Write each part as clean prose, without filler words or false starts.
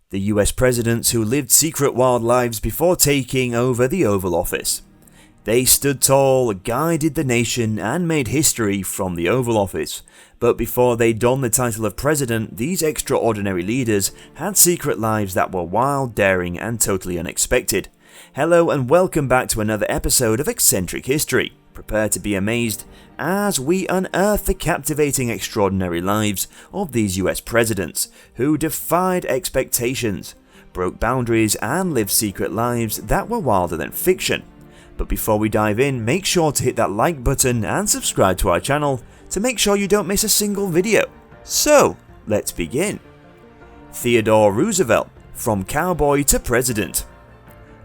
the US presidents who lived secret wild lives before taking over the Oval Office. They stood tall, guided the nation, and made history from the Oval Office. But before they donned the title of president, these extraordinary leaders had secret lives that were wild, daring, and totally unexpected. Hello and welcome back to another episode of Eccentric History. Prepare to be amazed as we unearth the captivating, extraordinary lives of these US presidents who defied expectations, broke boundaries, and lived secret lives that were wilder than fiction. But before we dive in, make sure to hit that like button and subscribe to our channel to make sure you don't miss a single video. So, let's begin. Theodore Roosevelt, from cowboy to president.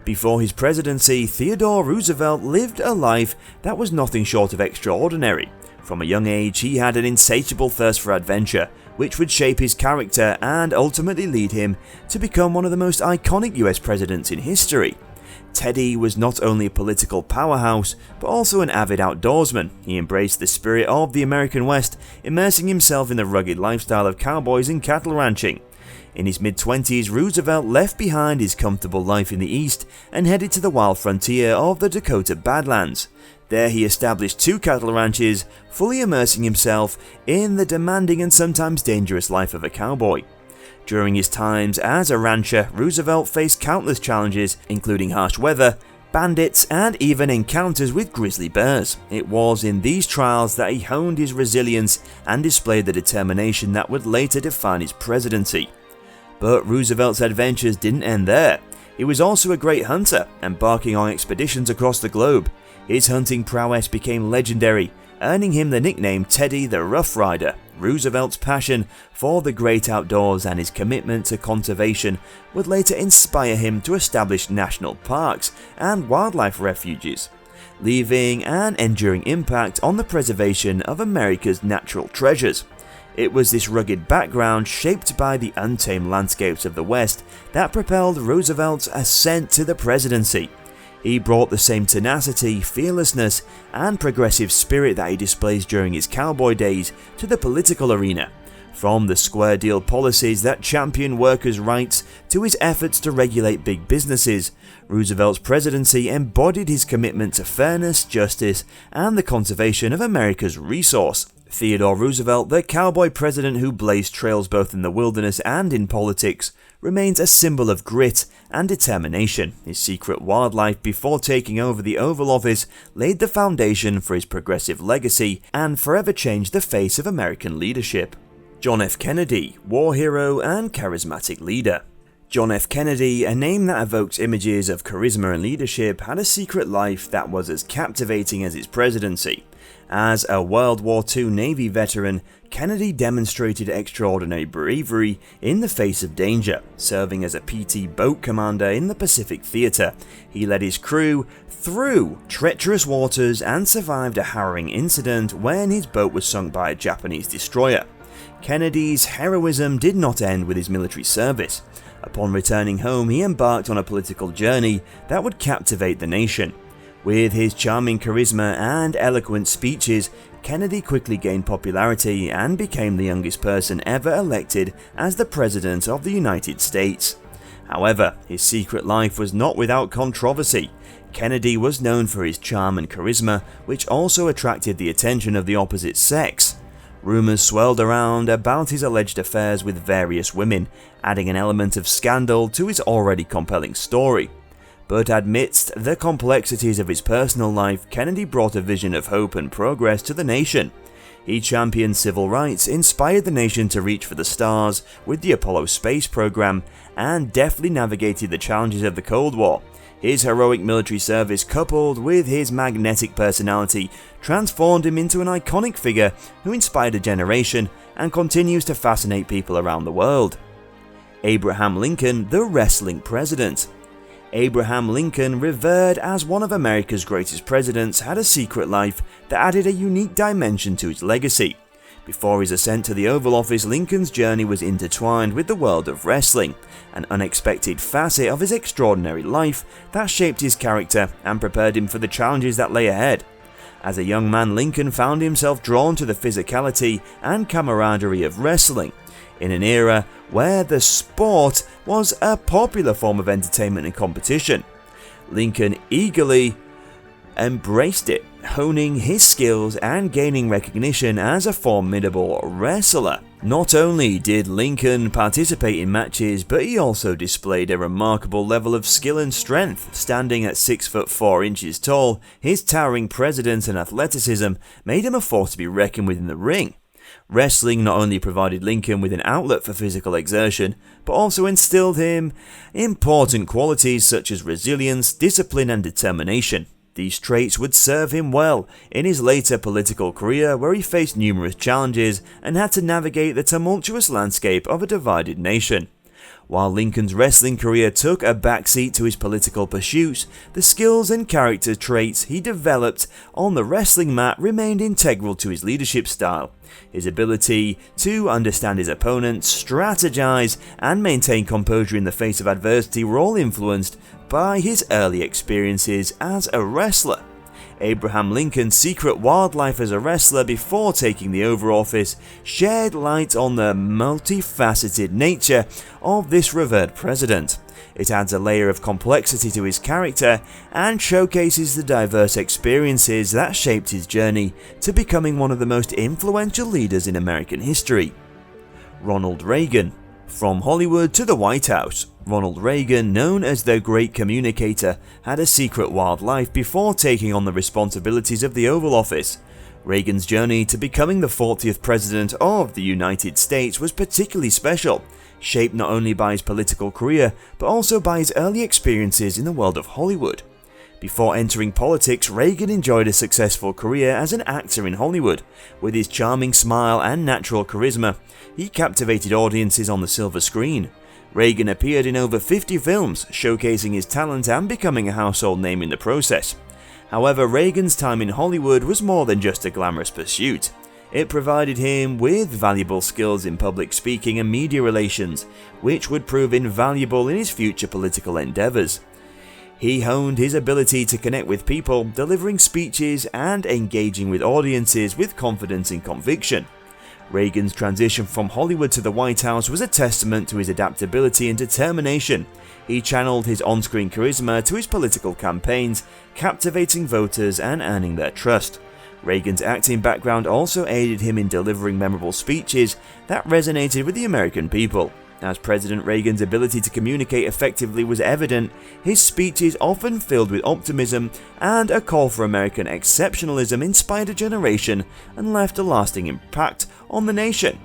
Before his presidency, Theodore Roosevelt lived a life that was nothing short of extraordinary. From a young age, he had an insatiable thirst for adventure, which would shape his character and ultimately lead him to become one of the most iconic US presidents in history. Teddy was not only a political powerhouse, but also an avid outdoorsman. He embraced the spirit of the American West, immersing himself in the rugged lifestyle of cowboys and cattle ranching. In his mid-20s, Roosevelt left behind his comfortable life in the East and headed to the wild frontier of the Dakota Badlands. There he established 2 cattle ranches, fully immersing himself in the demanding and sometimes dangerous life of a cowboy. During his times as a rancher, Roosevelt faced countless challenges, including harsh weather, bandits, and even encounters with grizzly bears. It was in these trials that he honed his resilience and displayed the determination that would later define his presidency. But Roosevelt's adventures didn't end there. He was also a great hunter, embarking on expeditions across the globe. His hunting prowess became legendary, earning him the nickname Teddy the Rough Rider. Roosevelt's passion for the great outdoors and his commitment to conservation would later inspire him to establish national parks and wildlife refuges, leaving an enduring impact on the preservation of America's natural treasures. It was this rugged background, shaped by the untamed landscapes of the West, that propelled Roosevelt's ascent to the presidency. He brought the same tenacity, fearlessness, and progressive spirit that he displays during his cowboy days to the political arena. From the square deal policies that champion workers' rights to his efforts to regulate big businesses, Roosevelt's presidency embodied his commitment to fairness, justice, and the conservation of America's resource. Theodore Roosevelt, the cowboy president who blazed trails both in the wilderness and in politics, remains a symbol of grit and determination. His secret wildlife before taking over the Oval Office laid the foundation for his progressive legacy and forever changed the face of American leadership. John F. Kennedy, war hero and charismatic leader. John F. Kennedy, a name that evokes images of charisma and leadership, had a secret life that was as captivating as his presidency. As a World War II Navy veteran, Kennedy demonstrated extraordinary bravery in the face of danger. Serving as a PT boat commander in the Pacific Theater, he led his crew through treacherous waters and survived a harrowing incident when his boat was sunk by a Japanese destroyer. Kennedy's heroism did not end with his military service. Upon returning home, he embarked on a political journey that would captivate the nation. With his charming charisma and eloquent speeches, Kennedy quickly gained popularity and became the youngest person ever elected as the President of the United States. However, his secret life was not without controversy. Kennedy was known for his charm and charisma, which also attracted the attention of the opposite sex. Rumors swirled around about his alleged affairs with various women, adding an element of scandal to his already compelling story. But amidst the complexities of his personal life, Kennedy brought a vision of hope and progress to the nation. He championed civil rights, inspired the nation to reach for the stars with the Apollo space program, and deftly navigated the challenges of the Cold War. His heroic military service, coupled with his magnetic personality, transformed him into an iconic figure who inspired a generation and continues to fascinate people around the world. Abraham Lincoln, the wrestling president. Abraham Lincoln, revered as one of America's greatest presidents, had a secret life that added a unique dimension to his legacy. Before his ascent to the Oval Office, Lincoln's journey was intertwined with the world of wrestling, an unexpected facet of his extraordinary life that shaped his character and prepared him for the challenges that lay ahead. As a young man, Lincoln found himself drawn to the physicality and camaraderie of wrestling. in an era where the sport was a popular form of entertainment and competition. Lincoln eagerly embraced it, honing his skills and gaining recognition as a formidable wrestler. Not only did Lincoln participate in matches, but he also displayed a remarkable level of skill and strength. Standing at 6'4" tall, his towering presence and athleticism made him a force to be reckoned with in the ring. Wrestling not only provided Lincoln with an outlet for physical exertion, but also instilled him important qualities such as resilience, discipline, and determination. These traits would serve him well in his later political career, where he faced numerous challenges and had to navigate the tumultuous landscape of a divided nation. While Lincoln's wrestling career took a backseat to his political pursuits, the skills and character traits he developed on the wrestling mat remained integral to his leadership style. His ability to understand his opponent, strategize, and maintain composure in the face of adversity were all influenced by his early experiences as a wrestler. Abraham Lincoln's secret wild life as a wrestler before taking the Oval Office shed light on the multifaceted nature of this revered president. It adds a layer of complexity to his character and showcases the diverse experiences that shaped his journey to becoming one of the most influential leaders in American history. Ronald Reagan. From Hollywood to the White House, Ronald Reagan, known as the Great Communicator, had a secret wild life before taking on the responsibilities of the Oval Office. Reagan's journey to becoming the 40th President of the United States was particularly special, shaped not only by his political career, but also by his early experiences in the world of Hollywood. Before entering politics, Reagan enjoyed a successful career as an actor in Hollywood. With his charming smile and natural charisma, he captivated audiences on the silver screen. Reagan appeared in over 50 films, showcasing his talent and becoming a household name in the process. However, Reagan's time in Hollywood was more than just a glamorous pursuit. It provided him with valuable skills in public speaking and media relations, which would prove invaluable in his future political endeavors. He honed his ability to connect with people, delivering speeches and engaging with audiences with confidence and conviction. Reagan's transition from Hollywood to the White House was a testament to his adaptability and determination. He channeled his on-screen charisma to his political campaigns, captivating voters and earning their trust. Reagan's acting background also aided him in delivering memorable speeches that resonated with the American people. As President Reagan's ability to communicate effectively was evident, his speeches, often filled with optimism and a call for American exceptionalism, inspired a generation and left a lasting impact on the nation.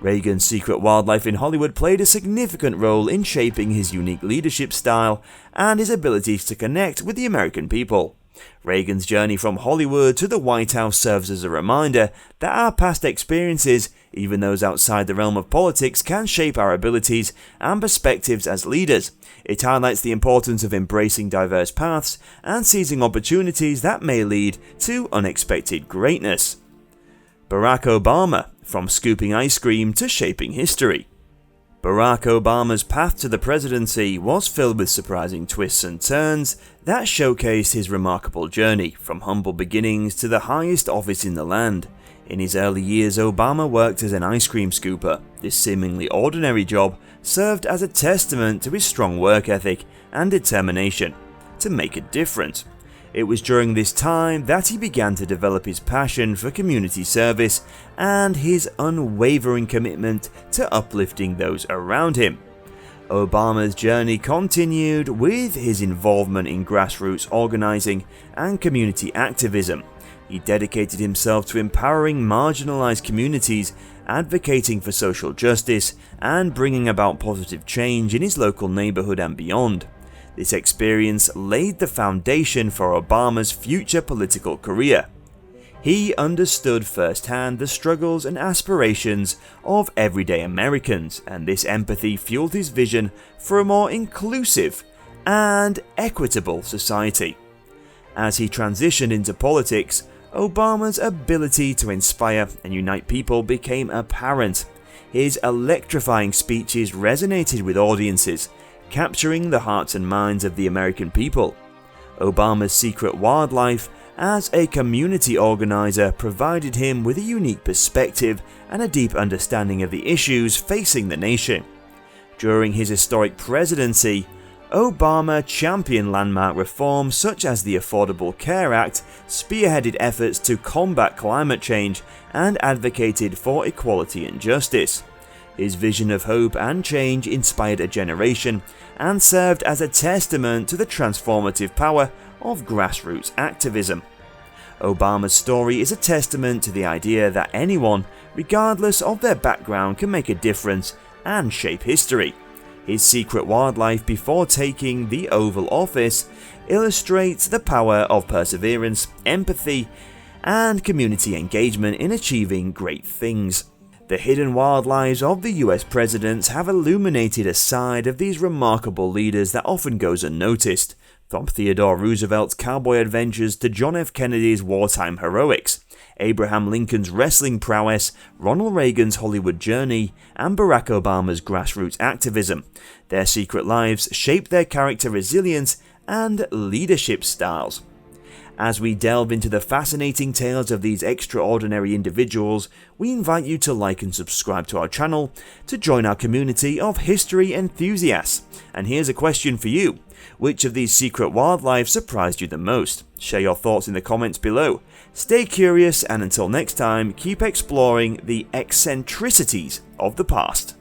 Reagan's secret wildlife in Hollywood played a significant role in shaping his unique leadership style and his abilities to connect with the American people. Reagan's journey from Hollywood to the White House serves as a reminder that our past experiences, even those outside the realm of politics, can shape our abilities and perspectives as leaders. It highlights the importance of embracing diverse paths and seizing opportunities that may lead to unexpected greatness. Barack Obama. From scooping ice cream to shaping history. Barack Obama's path to the presidency was filled with surprising twists and turns that showcased his remarkable journey from humble beginnings to the highest office in the land. In his early years, Obama worked as an ice cream scooper. This seemingly ordinary job served as a testament to his strong work ethic and determination to make a difference. It was during this time that he began to develop his passion for community service and his unwavering commitment to uplifting those around him. Obama's journey continued with his involvement in grassroots organizing and community activism. He dedicated himself to empowering marginalized communities, advocating for social justice, and bringing about positive change in his local neighborhood and beyond. This experience laid the foundation for Obama's future political career. He understood firsthand the struggles and aspirations of everyday Americans, and this empathy fueled his vision for a more inclusive and equitable society. As he transitioned into politics, Obama's ability to inspire and unite people became apparent. His electrifying speeches resonated with audiences, capturing the hearts and minds of the American people. Obama's secret wildlife as a community organizer provided him with a unique perspective and a deep understanding of the issues facing the nation. During his historic presidency, Obama championed landmark reforms such as the Affordable Care Act, spearheaded efforts to combat climate change, and advocated for equality and justice. His vision of hope and change inspired a generation and served as a testament to the transformative power of grassroots activism. Obama's story is a testament to the idea that anyone, regardless of their background, can make a difference and shape history. His secret wildlife before taking the Oval Office illustrates the power of perseverance, empathy, and community engagement in achieving great things. The hidden wildlives of the US presidents have illuminated a side of these remarkable leaders that often goes unnoticed, from Theodore Roosevelt's cowboy adventures to John F. Kennedy's wartime heroics, Abraham Lincoln's wrestling prowess, Ronald Reagan's Hollywood journey, and Barack Obama's grassroots activism. Their secret lives shape their character resilience and leadership styles. As we delve into the fascinating tales of these extraordinary individuals, we invite you to like and subscribe to our channel to join our community of history enthusiasts. And here's a question for you. Which of these secret wildlife surprised you the most? Share your thoughts in the comments below. Stay curious, and until next time, keep exploring the eccentricities of the past.